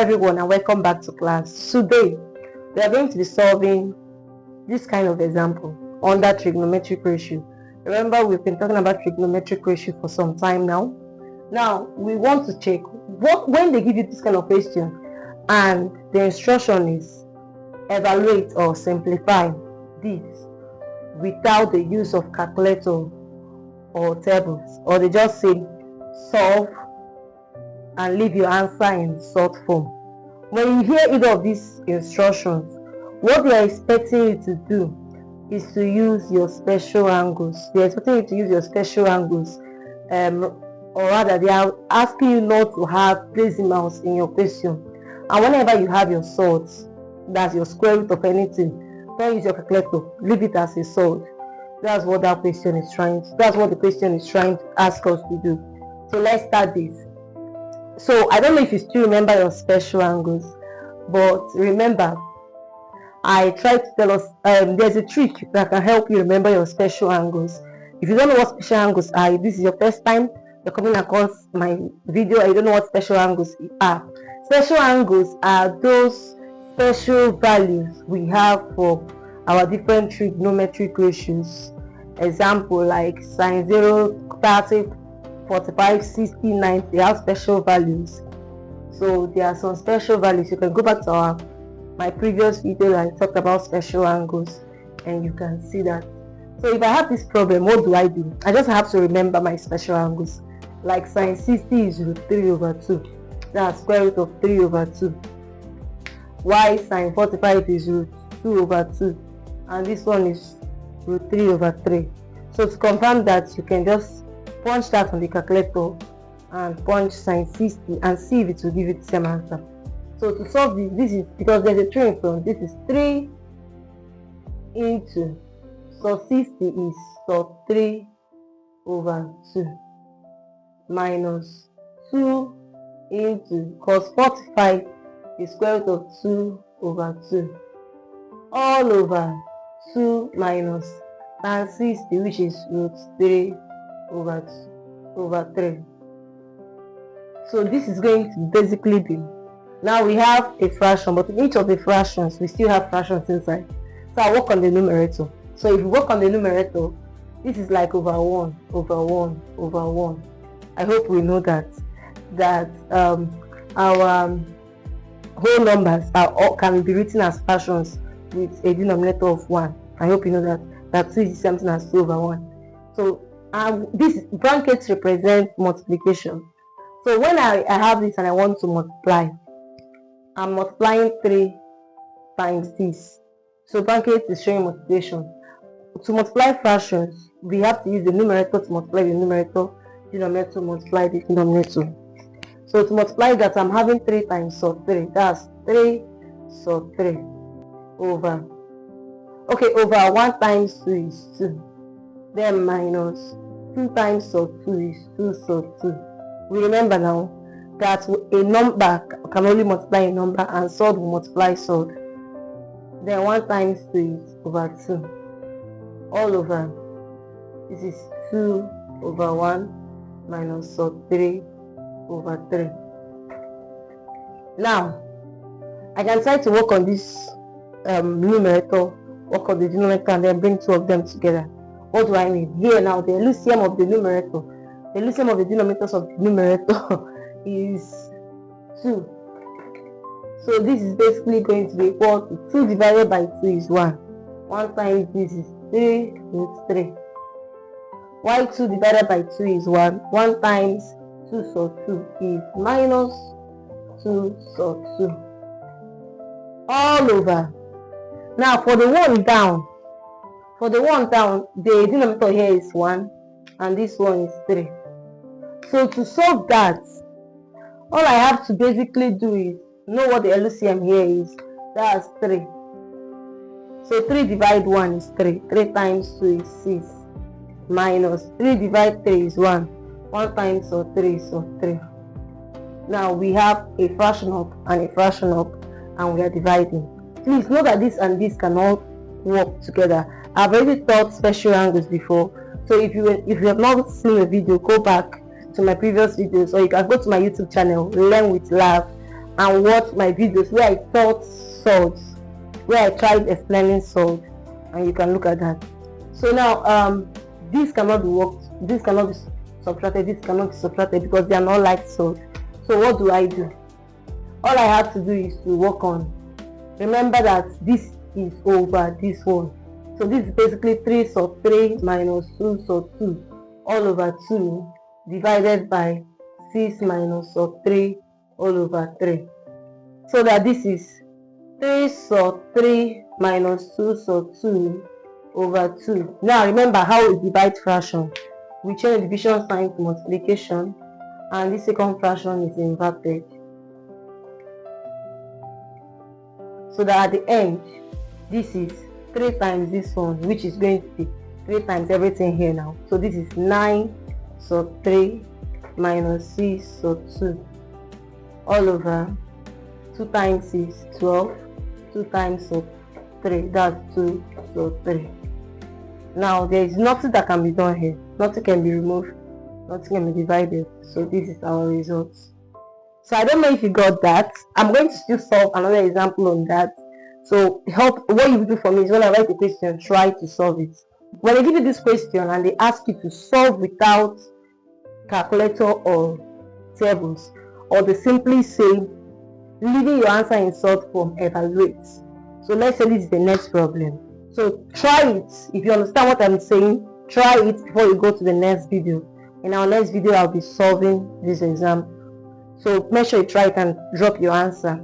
everyone and welcome back to class. Today we are going to be solving this kind of example under trigonometric ratio. Remember, we've been talking about trigonometric ratio for some time now. Now we want to check when they give you this kind of question and the instruction is evaluate or simplify this without the use of calculator or tables, or they just say solve and leave your answer in short form. When you hear either of these instructions, what they are expecting you to do is to use your special angles. They are expecting you to use your special angles, or rather they are asking you not to have decimals in your question. And whenever you have your solves, that's your square root of anything, don't use your calculator, leave it as a solve. That's what that question is that's what the question is trying to ask us to do. So let's start this. So I don't know if you still remember your special angles, but remember, I tried to tell us there's a trick that can help you remember your special angles. If you don't know what special angles are, if this is your first time you're coming across my video and you don't know what special angles are, special angles are those special values we have for our different trigonometric ratios. Example like sine 0, 30, 45, 60, 90, they have special values. So there are some special values. You can go back to my previous video and I talked about special angles and you can see that. So if I have this problem, what do? I just have to remember my special angles. Like sine 60 is root 3 over 2. That's square root of 3 over 2. Why sine 45 is root 2 over 2. And this one is root 3 over 3. So to confirm that, you can just punch that on the calculator and punch sine 60 and see if it will give you the same answer. So to solve this is because there's a 3 in front. This is 3 into, so 60 is so 3 over 2 minus 2 into, cos 45 is square root of 2 over 2 all over 2 minus tan 60, which is root 3 over 3. So this is going to basically be, now we have a fraction, but in each of the fractions we still have fractions inside. So I work on the numerator. So if you work on the numerator, this is like over 1 over 1 over 1. I hope we know that our whole numbers can be written as fractions with a denominator of 1. I hope you know that 2 is the same thing as 2 over 1. So these brackets represent multiplication. So when I have this and I want to multiply, I'm multiplying 3 times this. So bracket is showing multiplication. To multiply fractions, we have to use the numerator to multiply the numerator, denominator to multiply the denominator. So to multiply that, I'm having 3 times so 3. That's 3 so 3 over. Okay, over 1 times 2 is 2. Then minus 2 times so 2 is 2 so 2. We remember now that a number can only multiply a number and solve will multiply solve. Then 1 times 2 is over 2 all over. This is 2 over 1 minus so 3 over 3. Now I can try to work on this numerator, work on the denominator, and then bring 2 of them together. What do I mean? Here now, the LCM of the numerator, the LCM of the denominators of the numerator is 2. So this is basically going to be equal to 2 divided by 2 is 1. 1 times this is 3 root 3. Why 2 divided by 2 is 1? 1 times 2 so 2 is minus 2 so 2 all over. Now for the one down, the denominator here is 1 and this one is 3. So to solve that, all I have to basically do is know what the LCM here is. That's 3. So 3 divide 1 is 3. 3 times 2 is 6 minus 3 divide 3 is 1. 1 times so 3 is so 3. Now we have a fraction up and a fraction up and we are dividing. Please know that this and this cannot work together. I've already taught special angles before, so if you have not seen a video, go back to my previous videos, or you can go to my YouTube channel, Learn with Love, and watch my videos where I taught solve, where I tried explaining solve, and you can look at that. So now this cannot be worked, this cannot be subtracted, this cannot be subtracted because they are not like solve. So what do? All I have to do is to work on, remember that this is over this one. So this is basically 3 sub 3 minus 2 sub 2 all over 2 divided by 6 minus sub 3 all over 3. So that this is 3 sub 3 minus 2 sub 2 over 2. Now remember how we divide fraction. We change the division sign to multiplication, and this second fraction is inverted. So that at the end, this is 3 times this one, which is going to be 3 times everything here now. So this is 9 sub 3 minus 6 sub 2 all over 2 times 6, 12, 2 times sub 3, that's 2 sub 3. Now there is nothing that can be done here. Nothing can be removed, nothing can be divided. So this is our results. So I don't know if you got that. I'm going to still solve another example on that. So what you do for me is when I write a question, try to solve it. When they give you this question and they ask you to solve without calculator or tables, or they simply say leaving your answer in short form, evaluate. So let's say this is the next problem. So try it. If you understand what I'm saying, try it before you go to the next video. In our next video, I'll be solving this exam. So make sure you try it and drop your answer.